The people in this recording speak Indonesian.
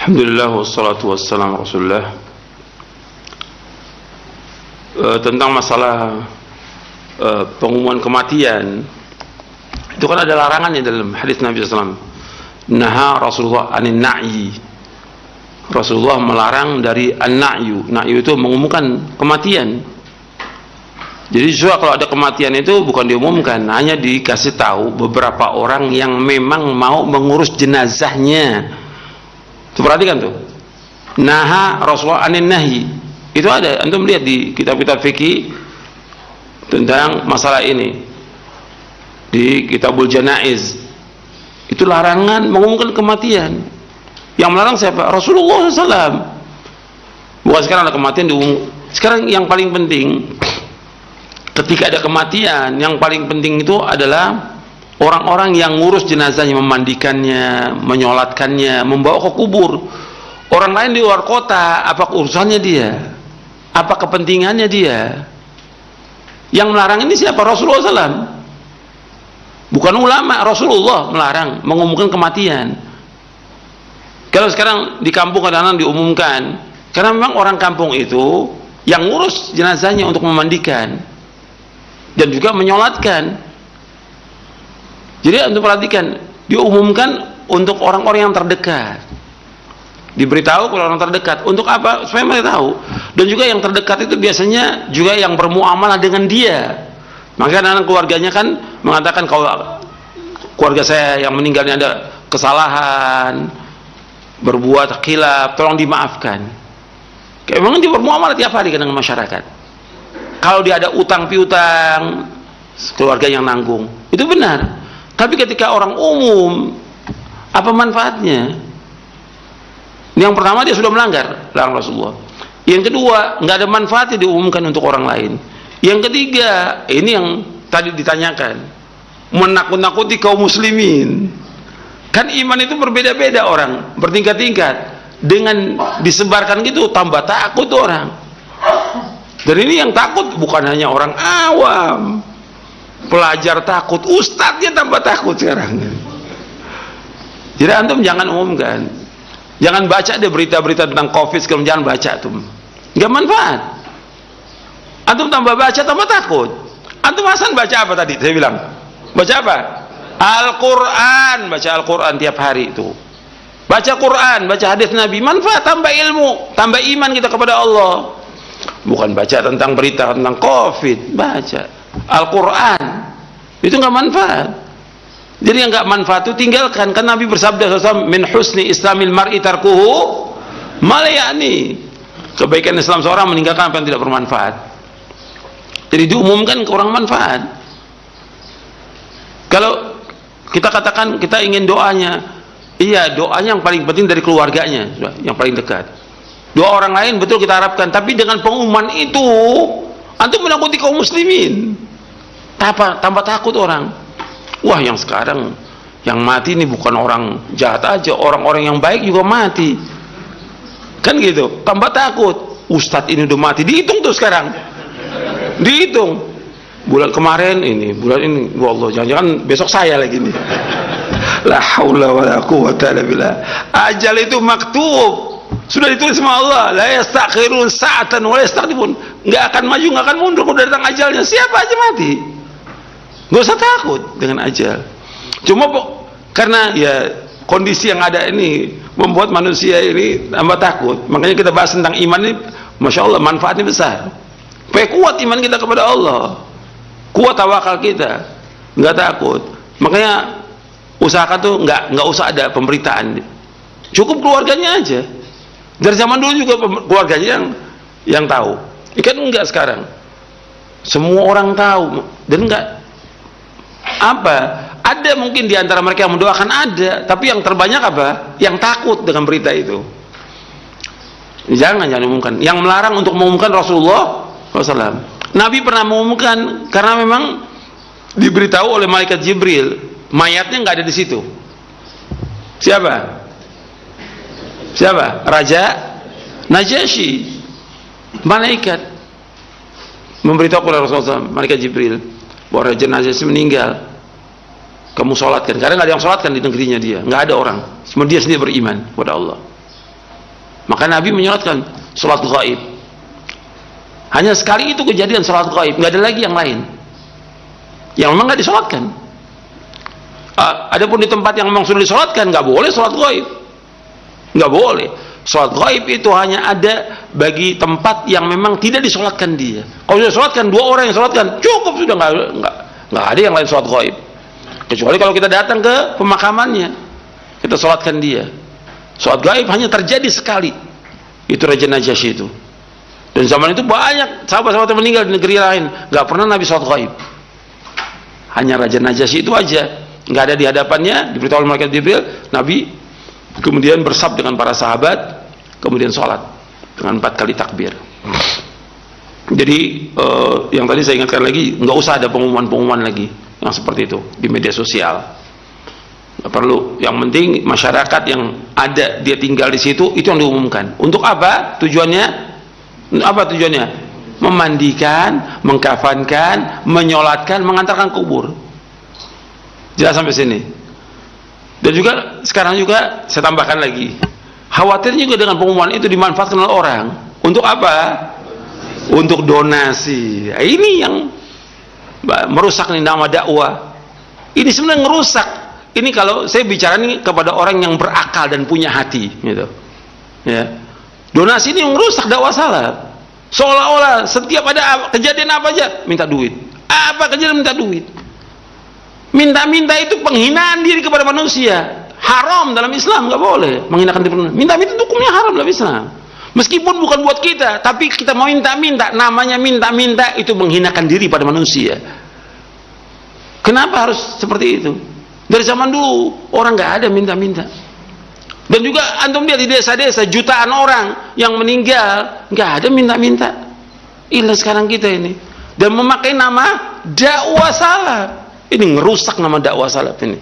Alhamdulillah wassalatu wassalamu Rasulullah. Tentang masalah pengumuman kematian, itu kan ada larangannya dalam hadis Nabi SAW. Naha Rasulullah anin na'yi. Rasulullah melarang dari an-na'yu. Na'yu itu mengumumkan kematian. Jadi justru kalau ada kematian itu bukan diumumkan, hanya dikasih tahu beberapa orang yang memang mau mengurus jenazahnya. Itu perhatikan tuh. Naha Rasulullah anin nahyi. Itu ada, antum lihat di kitab-kitab fikih tentang masalah ini. Di Kitabul Janaiz. Itu larangan mengumumkan kematian. Yang melarang siapa? Rasulullah SAW. Bukan sekarang ada kematian diumum. Sekarang yang paling penting, ketika ada kematian, yang paling penting itu adalah orang-orang yang ngurus jenazahnya, memandikannya, menyolatkannya, membawa ke kubur. Orang lain di luar kota, apa urusannya dia? Apa kepentingannya dia? Yang melarang ini siapa? Rasulullah SAW. Bukan ulama, Rasulullah melarang mengumumkan kematian. Kalau sekarang di kampung kadang-kadang diumumkan, karena memang orang kampung itu yang ngurus jenazahnya untuk memandikan dan juga menyolatkan. Jadi untuk perhatikan, diumumkan untuk orang-orang yang terdekat. Diberitahu kepada orang terdekat. Untuk apa? Supaya mereka tahu. Dan juga yang terdekat itu biasanya juga yang bermuamalah dengan dia. Maka anak keluarganya kan mengatakan, kalau keluarga saya yang meninggal ini ada kesalahan, berbuat khilaf, tolong dimaafkan. Memang dia bermuamalah tiap hari dengan masyarakat. Kalau dia ada utang piutang, keluarga yang nanggung. Itu benar. Tapi ketika orang umum, apa manfaatnya? Yang pertama, dia sudah melanggar larang Rasulullah. Yang kedua, nggak ada manfaatnya diumumkan untuk orang lain. Yang ketiga, ini yang tadi ditanyakan, menakut-nakuti kaum muslimin. Kan iman itu berbeda-beda orang, bertingkat-tingkat. Dengan disebarkan gitu, tambah takut orang. Dan ini yang takut bukan hanya orang awam, pelajar takut, ustadznya tambah takut sekarang. Jadi antum jangan umumkan, jangan baca deh berita-berita tentang COVID sekarang, jangan baca tuh, nggak manfaat. Antum tambah baca tambah takut. Antum Hasan baca apa tadi? Saya bilang baca apa? Al-Quran, baca Al-Quran tiap hari itu. Baca Quran, baca hadis Nabi, manfaat, tambah ilmu, tambah iman kita kepada Allah. Bukan baca tentang berita tentang COVID, baca Al-Quran. Itu nggak manfaat. Jadi yang nggak manfaat itu tinggalkan. Kan Nabi bersabda SAW, min husni islamil mar'i tarkuhu malayani. Kebaikan Islam seorang meninggalkan apa yang tidak bermanfaat. Jadi diumumkan kurang manfaat. Kalau kita katakan kita ingin doanya, iya, doanya yang paling penting dari keluarganya, yang paling dekat. Doa orang lain betul kita harapkan, tapi dengan pengumuman itu antum menakuti kaum muslimin. Tambah takut orang. Wah, yang sekarang yang mati ini bukan orang jahat aja, orang-orang yang baik juga mati. Kan gitu, tambah takut. Ustadz ini udah mati, dihitung tuh sekarang. Dihitung. Bulan kemarin ini, bulan ini, wallah, jangan-jangan besok saya lagi nih. La haula wala quwwata illa billah. Ajal itu maktub. Sudah ditulis sama Allah, la yastakhirun sa'atan wa la yastaqdimun. Enggak akan maju, enggak akan mundur kalau datang ajalnya. Siapa aja mati. Enggak usah takut dengan ajal. Cuma karena ya kondisi yang ada ini membuat manusia ini tambah takut. Makanya kita bahas tentang iman ini, Masya Allah, manfaatnya besar. Supaya kuat iman kita kepada Allah, kuat tawakal kita, enggak takut. Makanya usahakan tuh enggak usah ada pemberitaan. Cukup keluarganya aja. Dari zaman dulu juga keluarganya yang tahu. Ikan enggak sekarang. Semua orang tahu dan enggak apa? Ada mungkin di antara mereka yang mendoakan, ada, tapi yang terbanyak apa? Yang takut dengan berita itu. Jangan umumkan. Yang melarang untuk mengumumkan Rasulullah SAW. Nabi pernah mengumumkan karena memang diberitahu oleh malaikat Jibril, mayatnya nggak ada di situ. Siapa? Raja Najasyi. Malaikat memberitahu kepada Rasulullah SAW, malaikat Jibril, bahwa Raja Najasyi meninggal. Kamu sholatkan. Karena nggak ada yang sholatkan di negerinya dia, nggak ada orang. Cuma dia sendiri beriman kepada Allah. Maka Nabi menyolatkan sholat gaib. Hanya sekali itu kejadian sholat gaib, nggak ada lagi yang lain yang memang nggak disolatkan. Adapun di tempat yang memang sudah disolatkan, nggak boleh sholat gaib, nggak boleh. Sholat gaib itu hanya ada bagi tempat yang memang tidak disolatkan dia. Kalau sudah disolatkan, 2 orang yang solatkan cukup, sudah, nggak ada yang lain sholat gaib. Kecuali kalau kita datang ke pemakamannya, kita sholatkan dia. Sholat gaib hanya terjadi sekali, itu Raja Najasyi itu. Dan zaman itu banyak sahabat-sahabat yang meninggal di negeri lain, nggak pernah Nabi sholat gaib. Hanya Raja Najasyi itu aja, nggak ada di hadapannya, diberitahu oleh malaikat Jibril, Nabi kemudian bersab dengan para sahabat, kemudian sholat dengan 4 kali takbir. Jadi yang tadi saya ingatkan lagi, nggak usah ada pengumuman-pengumuman lagi yang seperti itu di media sosial, nggak perlu. Yang penting masyarakat yang ada, dia tinggal di situ, itu yang diumumkan. Untuk apa tujuannya? Apa tujuannya? Memandikan, mengkafankan, menyolatkan, mengantarkan kubur. Jelas sampai sini. Dan juga sekarang juga saya tambahkan lagi, khawatir juga dengan pengumuman itu dimanfaatkan oleh orang. Untuk apa? Untuk donasi. Nah, ini yang merusak nih nama dakwah. Ini sebenarnya ngerusak. Ini kalau saya bicara nih kepada orang yang berakal dan punya hati, gitu. Ya. Donasi ini merusak dakwah salaf. Seolah-olah setiap ada kejadian apa aja minta duit. Apa kejadian minta duit? Minta-minta itu penghinaan diri kepada manusia. Haram dalam Islam, nggak boleh menghinakan diri. Minta-minta itu hukumnya haram dalam Islam. Meskipun bukan buat kita, tapi kita mau minta-minta, namanya minta-minta itu menghinakan diri pada manusia. Kenapa harus seperti itu? Dari zaman dulu orang nggak ada minta-minta. Dan juga antum lihat di desa-desa jutaan orang yang meninggal nggak ada minta-minta. Inilah sekarang kita ini, dan memakai nama dakwah salaf. Ini ngerusak nama dakwah salaf ini.